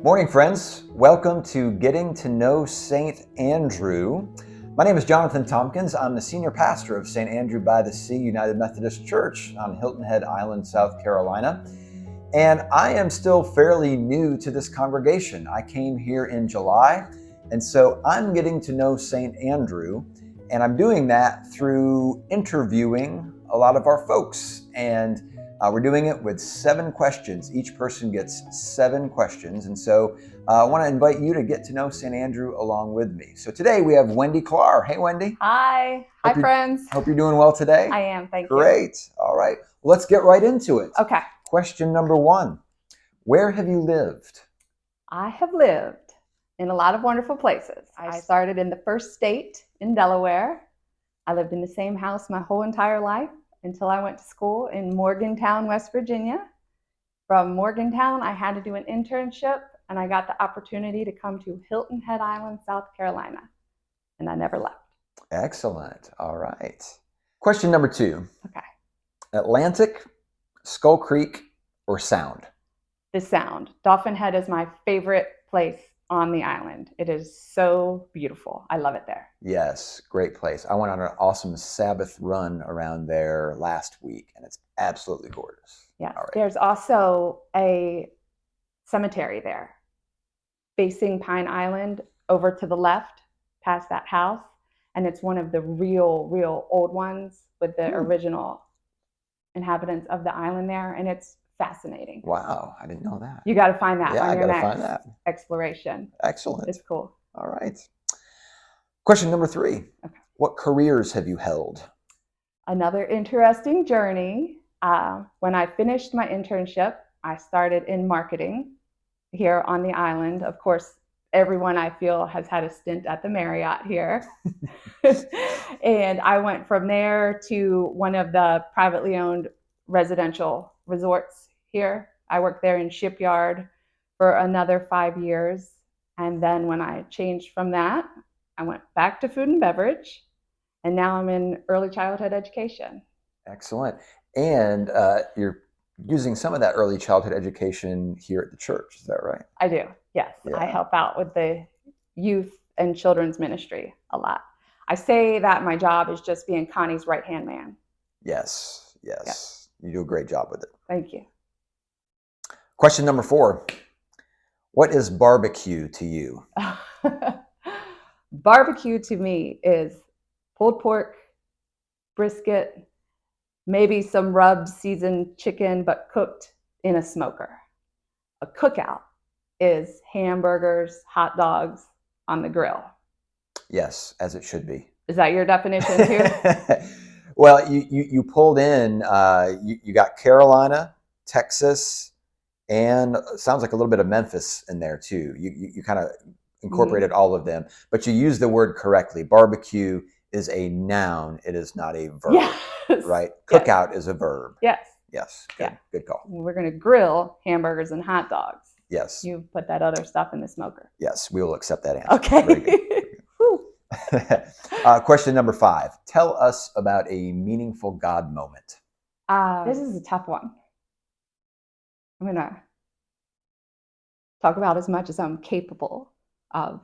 Morning, friends. Welcome to Getting to Know St. Andrew. My name is Jonathan Tompkins. I'm the senior pastor of St. Andrew by the Sea United Methodist Church on Hilton Head Island, South Carolina. And I am still fairly new to this congregation. I came here in July, and so I'm getting to know St. Andrew, and I'm doing that through interviewing a lot of our folks. And we're doing it with 7 questions. Each person gets 7 questions. And so I want to invite you to get to know St. Andrew along with me. So today we have Wendi Klahr. Hey, Wendi. Hi. Hi, friends. Hope you're doing well today. I am. Thank you. Great. All right. Let's get right into it. Okay. Question number 1. Where have you lived? I have lived in a lot of wonderful places. I started in the first state in Delaware. I lived in the same house my whole entire life until I went to school in Morgantown, West Virginia. From Morgantown, I had to do an internship, and I got the opportunity to come to Hilton Head Island, South Carolina, and I never left. Excellent. All right. Question number 2. Okay. Atlantic, Skull Creek, or Sound? The Sound. Dolphin Head is my favorite place on the island. It is so beautiful. I love it there. Yes, great place. I went on an awesome Sabbath run around there last week, and it's absolutely gorgeous. Yes. All right. There's also a cemetery there facing Pine Island over to the left past that house, and it's one of the real old ones with the original inhabitants of the island there, and it's fascinating. Wow, I didn't know that. You got to find that on your find next that. exploration. Excellent. It's cool. All right. Question number 3. Okay. What careers have you held? Another interesting journey. When I finished my internship, I started in marketing here on the island. Of course, everyone I feel has had a stint at the Marriott here. And I went from there to one of the privately owned residential resorts here. I worked there in Shipyard for another 5 years. And then when I changed from that, I went back to food and beverage. And now I'm in early childhood education. Excellent. And you're using some of that early childhood education here at the church. Is that right? I do. Yes. Yeah. I help out with the youth and children's ministry a lot. I say that my job is just being Connie's right-hand man. Yes. You do a great job with it. Thank you. Question number 4. What is barbecue to you? Barbecue to me is pulled pork, brisket, maybe some rubbed seasoned chicken, but cooked in a smoker. A cookout is hamburgers, hot dogs on the grill. Yes, as it should be. Is that your definition too? Well, you pulled in, you got Carolina, Texas, and sounds like a little bit of Memphis in there too. You kind of incorporated all of them, but you used the word correctly. Barbecue is a noun. It is not a verb, yes. Right? Cookout is a verb. Yes. Yes. Good call. We're going to grill hamburgers and hot dogs. Yes. You put that other stuff in the smoker. Yes, we will accept that answer. Okay. Very good. Question number 5. Tell us about a meaningful God moment. This is a tough one. I'm going to talk about as much as I'm capable of.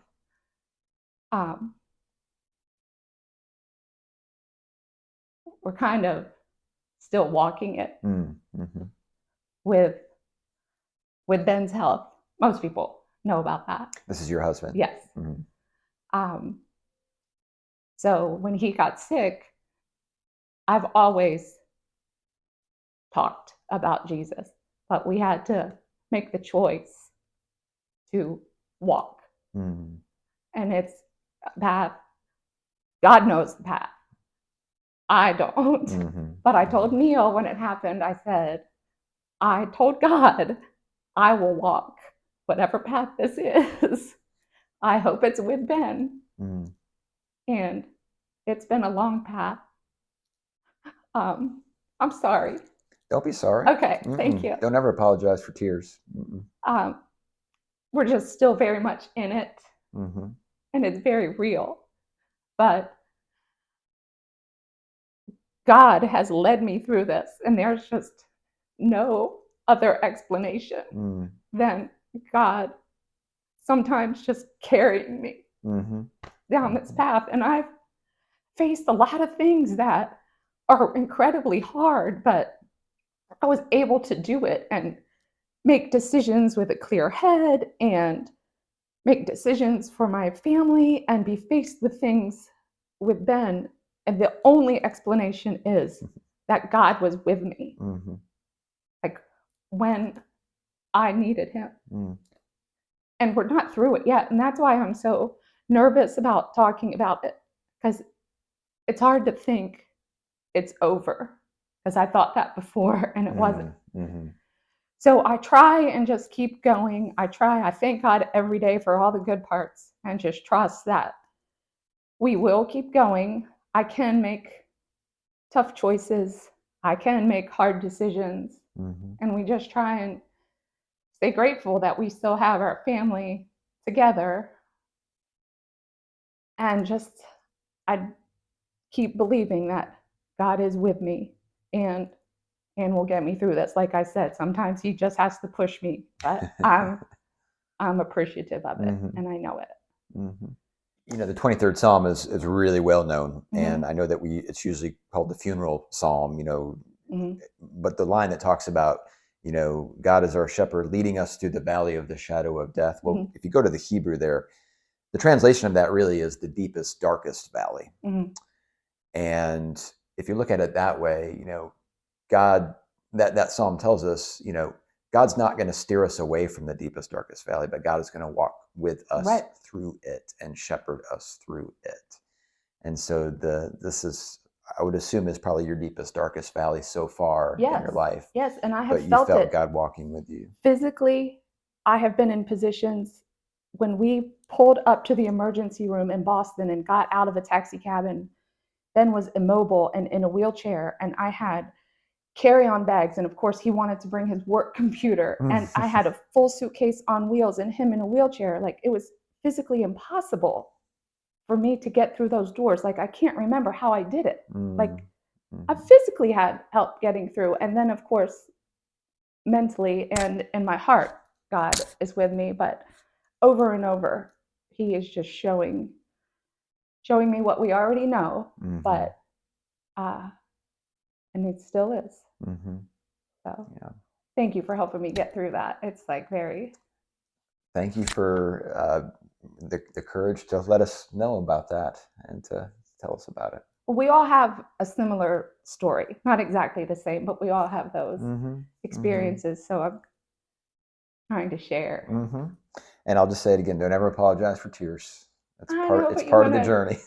We're kind of still walking it with Ben's health. Most people know about that. This is your husband? Yes. So when he got sick, I've always talked about Jesus, but we had to make the choice to walk. And it's a path. God knows the path. I don't. But I told Neil when it happened, I said, I told God, I will walk whatever path this is. I hope it's with Ben. And it's been a long path. I'm sorry. Don't be sorry. Okay, thank you. Don't ever apologize for tears. We're just still very much in it. And it's very real. But God has led me through this, and there's just no other explanation than God sometimes just carrying me down this path. And I've faced a lot of things that are incredibly hard, but I was able to do it and make decisions with a clear head and make decisions for my family and be faced with things with Ben. And the only explanation is that God was with me, like when I needed him. And we're not through it yet. And that's why I'm so nervous about talking about it, because it's hard to think it's over, because I thought that before and it wasn't. So I try and just keep going. I thank God every day for all the good parts and just trust that we will keep going. I can make tough choices. I can make hard decisions. And we just try and stay grateful that we still have our family together. And just, I keep believing that God is with me and will get me through this. Like I said, sometimes he just has to push me, but I'm appreciative of it, and I know it. You know, the 23rd Psalm is really well known, and I know that it's usually called the funeral psalm, you know, but the line that talks about, you know, God is our shepherd leading us through the valley of the shadow of death. Well, if you go to the Hebrew there, the translation of that really is the deepest, darkest valley. And if you look at it that way, you know, God, that psalm tells us, you know, God's not going to steer us away from the deepest, darkest valley, but God is going to walk with us through it and shepherd us through it. And so this is, I would assume, is probably your deepest, darkest valley so far in your life. Yes, and I have but you felt it. God walking with you. Physically, I have been in positions when we pulled up to the emergency room in Boston and got out of a taxi cab, and Ben was immobile and in a wheelchair, and I had carry-on bags, and of course he wanted to bring his work computer, and I had a full suitcase on wheels and him in a wheelchair. Like, it was physically impossible for me to get through those doors. Like, I can't remember how I did it. Like, I physically had help getting through, and then of course mentally and in my heart, God is with me. But over and over, he is just showing me what we already know, but and it still is. So thank you for helping me get through that. It's like Thank you for the courage to let us know about that and to tell us about it. We all have a similar story, not exactly the same, but we all have those experiences. So I'm trying to share. And I'll just say it again: don't ever apologize for tears. It's part of the journey.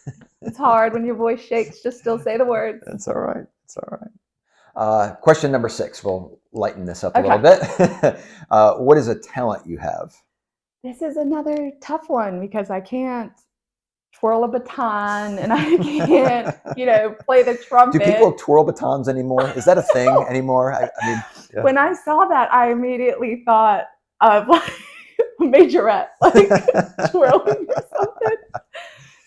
It's hard when your voice shakes. Just still say the words. That's all right. It's all right. Question number 6. We'll lighten this up a little bit. What is a talent you have? This is another tough one because I can't twirl a baton and I can't, play the trumpet. Do people twirl batons anymore? Is that a thing anymore? I mean, when I saw that, I immediately thought of like a majorette, like twirling or something.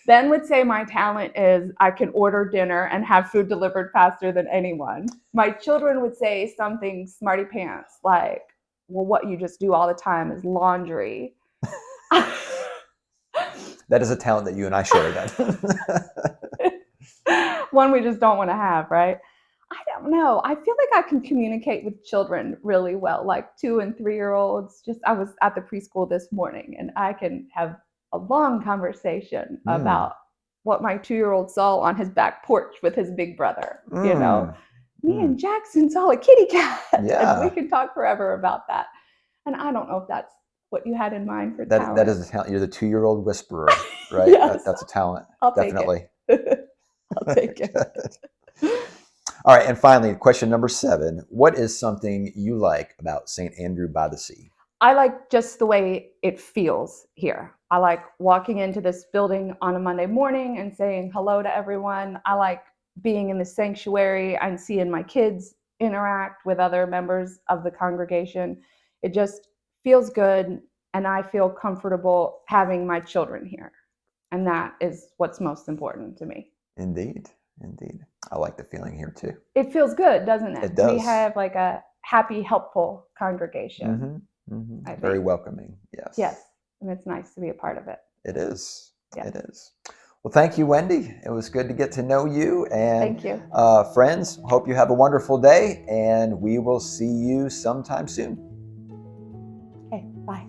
Ben would say my talent is I can order dinner and have food delivered faster than anyone. My children would say something smarty pants like, well, what you just do all the time is laundry. That is a talent that you and I share then. One we just don't want to have, right? I don't know. I feel like I can communicate with children really well, like 2 and 3-year-olds. I was at the preschool this morning and I can have a long conversation about what my 2-year-old saw on his back porch with his big brother. Me and Jackson saw a kitty cat. Yeah. And we can talk forever about that. And I don't know if that's what you had in mind for talent. That is a talent. You're the 2-year-old whisperer, right? Yes. That's a talent. I'll definitely. Take it. I'll take it. All right. And finally, question number 7. What is something you like about St. Andrew by the Sea? I like just the way it feels here. I like walking into this building on a Monday morning and saying hello to everyone. I like being in the sanctuary and seeing my kids interact with other members of the congregation. It just feels good, and I feel comfortable having my children here. And that is what's most important to me. Indeed. I like the feeling here too. It feels good, doesn't it? It does. We have like a happy, helpful congregation. Very welcoming. Yes. and it's nice to be a part of it. It is. Yeah. It is. Well, thank you, Wendi. It was good to get to know you. And Thank you. friends, hope you have a wonderful day, and we will see you sometime soon. Okay, bye.